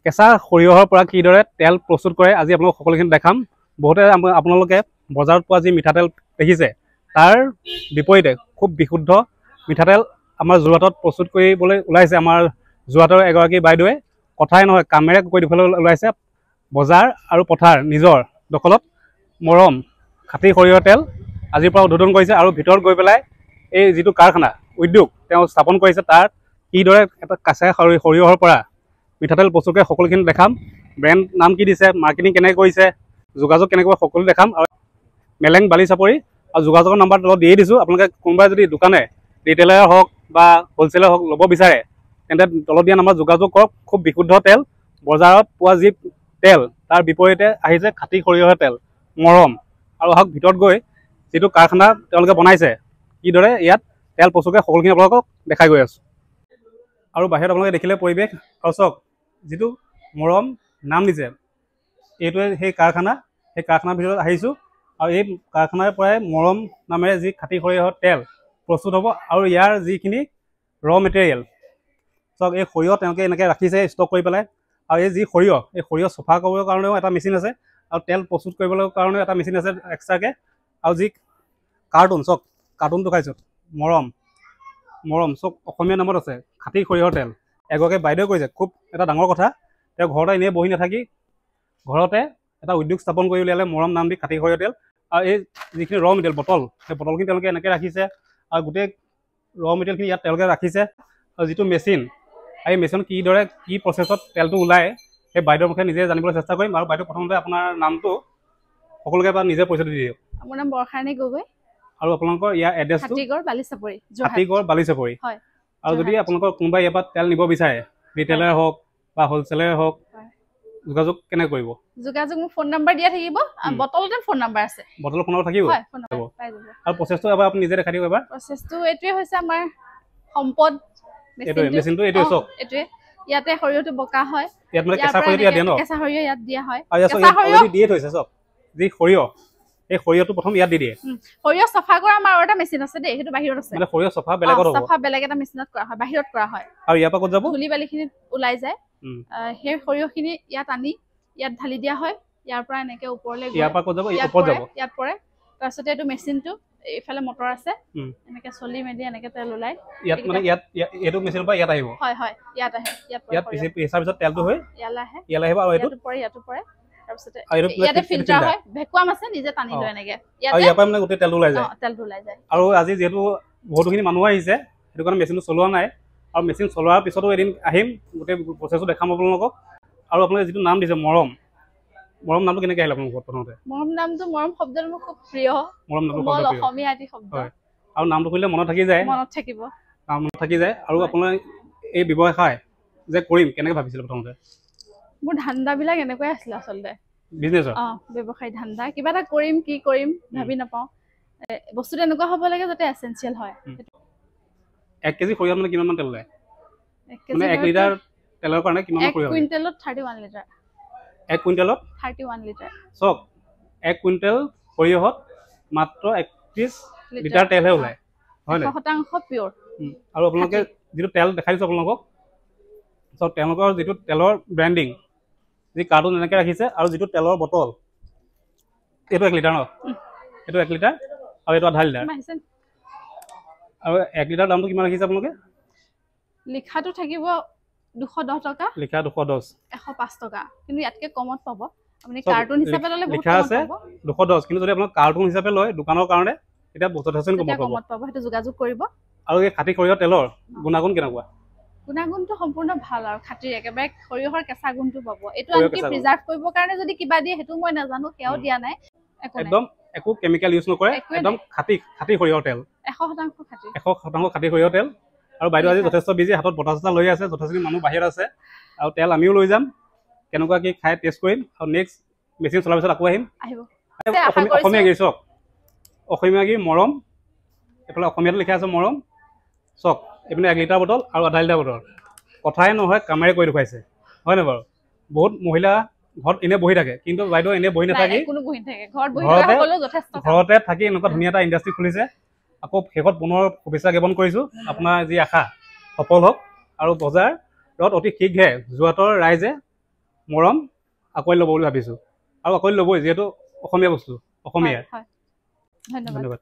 কেঁচা সৰিয়হৰ পৰা কিদৰে তেল প্ৰস্তুত কৰে আজি আপোনালোক সকলোখিনি দেখাম। বহুতে আপোনালোকে বজাৰত পোৱা যি মিঠাতেল দেখিছে তাৰ বিপৰীতে খুব বিশুদ্ধ মিঠাতেল আমাৰ যোৰহাটত প্ৰস্তুত কৰিবলৈ ওলাইছে। আমাৰ যোৰহাটৰ এগৰাকী বাইদেৱে কথাই নহয় কামেৰে কৈ দেখুৱাবলৈ ওলাইছে। বজাৰ আৰু পথাৰ নিজৰ দখলত মৰম খাটি সৰিয়হৰ তেল আজিৰ পৰা উদ্বোধন কৰিছে আৰু ভিতৰত গৈ পেলাই এই যিটো কাৰখানা উদ্যোগ তেওঁ স্থাপন কৰিছে তাৰ কিদৰে এটা কেঁচা সৰিয়হৰ পৰা মিঠাতেল প্ৰস্তুত কৰে সকলোখিনি দেখাম। ব্ৰেণ্ড নাম কি দিছে, মাৰ্কেটিং কেনেকৈ কৰিছে, যোগাযোগ কেনেকৈ সকলো দেখাম। আৰু মেলেং বালি চাপৰি আৰু যোগাযোগৰ নাম্বাৰ তলত দিয়ে দিছোঁ। আপোনালোকে কোনোবাই যদি দোকানে ৰিটেইলাৰ হওক বা হ'লচেলাৰ হওক ল'ব বিচাৰে তেন্তে তলত দিয়া নাম্বাৰত যোগাযোগ কৰক। খুব বিশুদ্ধ তেল, বজাৰত পোৱা যি তেল তাৰ বিপৰীতে আহিছে খাটি সৰিয়হৰ তেল মৰম। আৰু আহক ভিতৰত গৈ যিটো কাৰখানা তেওঁলোকে বনাইছে কিদৰে ইয়াত তেল প্ৰস্তুত কৰে সকলোখিনি আপোনালোকক দেখাই গৈ আছোঁ। আৰু বাহিৰত আপোনালোকে দেখিলে পৰিৱেশ আৰু চাওক যিটো মৰম নাম দিছে এইটোৱে সেই কাৰখানা। সেই কাৰখানাৰ ভিতৰত আহিছোঁ আৰু এই কাৰখানাৰ পৰাই মৰম নামেৰে যি খাটি সৰিয়হৰ তেল প্ৰস্তুত হ'ব। আৰু ইয়াৰ যিখিনি মেটেৰিয়েল চাওক এই সৰিয়হ তেওঁলোকে এনেকৈ ৰাখিছে ষ্টক কৰি পেলাই। আৰু এই যি সৰিয়হ এই সৰিয়হ চফা কৰিবৰ কাৰণেও এটা মেচিন আছে আৰু তেল প্ৰস্তুত কৰিবলৈ কাৰণেও এটা মেচিন আছে এক্সট্ৰাকৈ। আৰু যি কাৰ্টুন চাওক কাৰ্টুনটো খাইছোঁ মৰম চব অসমীয়া নামত আছে খাটি সৰিয়হৰ তেল। এগৰাকী বাইদেৱে কৈছে খুব এটা ডাঙৰ কথা, তেওঁ ঘৰতে এনেই বহি নাথাকি ঘৰতে এটা উদ্যোগ স্থাপন কৰি উলিয়ালে মৰম নাম দি খাটি সৰিয়হ তেল। আৰু এই যিখিনি মেটেৰিয়েল বটল সেই বটলখিনি তেওঁলোকে এনেকৈ ৰাখিছে আৰু গোটেই মেটেৰিয়েলখিনি ইয়াত তেওঁলোকে ৰাখিছে। আৰু যিটো মেচিন এই মেচিন কিদৰে কি প্ৰচেছত তেলটো ওলায় সেই বাইদেউৰ মুখে নিজে জানিবলৈ চেষ্টা কৰিম। আৰু বাইদেউ প্ৰথমতে আপোনাৰ নামটো সকলোকে এবাৰ নিজে পৰিচয় দি দিয়ক। মোৰ নাম বৰখাৰণী গগৈ আৰু আপোনালোকৰ ইয়াৰ এড্ৰেছটো হাতীগড় বালিচাপৰি। হাতীগড় বালিচাপৰি। হয়। আৰু যদি আপোনালোকৰ কোনোবাই ইয়াৰ পৰা তেল নিব বিচাৰে ৰিটেইলাৰ হওক বা হ'লচেলাৰ হওক যোগাযোগ কেনেকৈ কৰিব? যোগাযোগ মোৰ ফোন নম্বৰ দিয়া থাকিব, বটলতে ফোন নম্বৰ আছে। বটলৰ ফোন নম্বৰ থাকিব? হয়, ফোন নম্বৰ পাই যাব। আৰু প্ৰচেছটো এবাৰ আপুনি নিজে দেখাই দিব এবাৰ। প্ৰচেছটো এইটোৱে হৈছে আমাৰ সম্পদ মেচিনটো এইটোৱে চাওক এইটোৱে ইয়াতে সৰিয়হটো বকা হয়। ইয়াত মানে কেঁচা সৰিয়হ দিয়া ন? কেঁচা সৰিয়হ ইয়াত দিয়া হয়। আৰু কেঁচা সৰিয়হ দিয়ে থৈছে চাওক যি সৰিয়হ এই সৰিয়হটো প্ৰথম ইয়াত দি দিয়ে। সৰিয়হ চফা কৰা আমাৰ আৰু এটা মেচিন আছে দেই, সেইটো বাহিৰত আছে। মানে সৰিয়হ চফা বেলেগত হ'ব? চফা বেলেগ এটা মেচিনত কৰা হয়, বাহিৰত কৰা হয়। আৰু ইয়াৰ পৰা ক'ত যাব? ধূলি বালিখিনি ওলাই যায়। সেই সৰিয়হখিনি ইয়াত আনি ইয়াত ঢালি দিয়া হয়। ইয়াৰ পৰা এনেকে ওপৰলৈ ইয়াৰ পৰা ক'ত যাব? ওপৰত যাব। ইয়াত পৰে। তাৰপিছতে এইটো মেচিনটো এইফালে মটৰ আছে এনেকে চলি মেলি এনেকে তেল ওলাই ইয়াত মানে ইয়াত এইটো মেচিনৰ পৰা ইয়াত আহিব। হয় হয়, ইয়াত আহে। ইয়াত পিছাৰ পিছত তেলটো হৈ ইয়ালৈ আহে। ইয়ালৈ আহিব আৰু এইটো পৰে ইয়াতো পৰে। তাৰপিছতে ইয়াতে ফিল্টাৰ হয়, ভেকুৱাম আছে নিজে টানি লৈ এনেকে আৰু ইয়াৰ পৰা মানে গোটেই তেলটো ওলাই যায়। তেলটো ওলাই যায়। আৰু আজি যিহেতু বহুতখিনি মানুহ আহিছে সেইটো কাৰণে মেচিনটো চলোৱা নাই। আৰু মেচিন চলোৱাৰ পিছতো এদিন আহিম গোটেই প্ৰচেছটো দেখাম আপোনালোকক। আৰু আপোনালোকে যিটো নাম দিছে মৰম নামটো কেনেকৈ আহিলে আপোনালোকৰ প্ৰথমতে? মৰম নামটো মৰম শব্দটো মোৰ খুব প্ৰিয়। মৰম নামটো অসমীয়া আদি শব্দ। আৰু নামটো শুনিলে মনত থাকি যায়। মনত থাকিব। মনত থাকি যায়। আৰু আপোনাৰ এই ব্যৱসায় যে কৰিম কেনেকৈ ভাবিছিলে প্ৰথমতে? মোৰ ধান্দাবিলাক এনেকুৱাই আছিলে আচলতে। বিজনেছৰ? ব্যৱসায় ধান্দা কিবা এটা কৰিম কি কৰিম ভাবি নাপাওঁ। বস্তুটো এনেকুৱা হ'ব লাগে যাতে এচেঞ্চিয়েল হয়। 1 কেজি সৰিয়হত মানে কিমান মান তেল ওলায়? মানে 1 লিটাৰ তেলৰ কাৰণে কিমান মান সৰিয়হ? 1 কুইণ্টেলত 31 লিটাৰ। 1 কুইণ্টেলত 31 লিটাৰ। চক 1 কুইণ্টেল সৰিয়হত মাত্ৰ 31 লিটাৰ তেলহে ওলায়, হয় নে? 100% পিয়ৰ। আৰু আপোনালোকে যিটো তেল দেখাই দিছোঁ আপোনালোকক চব তেওঁলোকৰ যিটো তেলৰ ব্ৰেণ্ডিং যি কাৰ্টুন এনেকৈ ৰাখিছে আৰু যিটো তেলৰ বটল এইটো 1 লিটাৰ ন? এইটো 1 লিটাৰ আৰু এইটো আধা লিটাৰ। আৰু 1 লিটাৰ দামটো কিমান ৰাখিছে আপোনালোকে? লিখাটো থাকিব 210 টকা। লিখা 210। 105 টকা। কিন্তু ইয়াতকে কমত পাব। আপুনি কাৰ্টুন হিচাপে ল'লে বহুত লিখা আছে 210, কিন্তু যদি আপোনাক কাৰ্টুন হিচাপে লয় দোকানৰ কাৰণে এতিয়া যথেষ্ট কমত পাব। সেইটো যোগাযোগ কৰিব। আৰু এই খাটি সৰিয়হ তেলৰ গুণাগুণ কেনেকুৱা? গুণাগুণটো সম্পূৰ্ণ ভাল আৰু খাটিৰ একেবাৰে সৰিয়হৰ কেঁচা গুণটো পাব। এইটো আনকি প্ৰিজাৰ্ভ কৰিবৰ কাৰণে যদি কিবা দিয়ে সেইটো মই নাজানো, সেয়াও দিয়া নাই। একদম একো কেমিকেল ইউজ নকৰে, একদম খাটি সৰিয়হৰ তেল। 100% খাটি। 100% খাটি সৰিয়হ তেল। আৰু বাইদেউ আজি যথেষ্ট বিজি, হাতত বটা চটা লৈ আছে, যথেষ্টখিনি মানুহ বাহিৰত আছে। আৰু তেল আমিও লৈ যাম, কেনেকুৱা কি খাই টেষ্ট কৰিম। আৰু নেক্সট মেচিন চলাৰ পিছত আকৌ আহিম। অসমীয়া গিৰি চক অসমীয়া গিৰি মৰম, এইফালে অসমীয়াটো লিখা আছে মৰম চক। এইপিনে 1 লিটাৰ বটল আৰু আধা লিটাৰ বটল। কথাই নহয় কামেৰে কৰি দেখুৱাইছে, হয় নে বাৰু? বহুত মহিলা ঘৰত এনে বহি থাকে, কিন্তু বাইদেউ এনে বহি নাথাকি ঘৰতে থাকি এনেকুৱা ধুনীয়া এটা ইণ্ডাষ্ট্ৰি খুলিছে। আকৌ শেষত পুনৰ শুভেচ্ছা জ্ঞাপন কৰিছোঁ। আপোনাৰ যি আশা সফল হওক আৰু বজাৰত অতি শীঘ্ৰে যোৰহাটৰ ৰাইজে মৰম আঁকোৱালি ল'ব বুলি ভাবিছোঁ আৰু আঁকোৱালি ল'বই যিহেতু অসমীয়া বস্তু অসমীয়া হয়, হয়। ধন্যবাদ। ধন্যবাদ।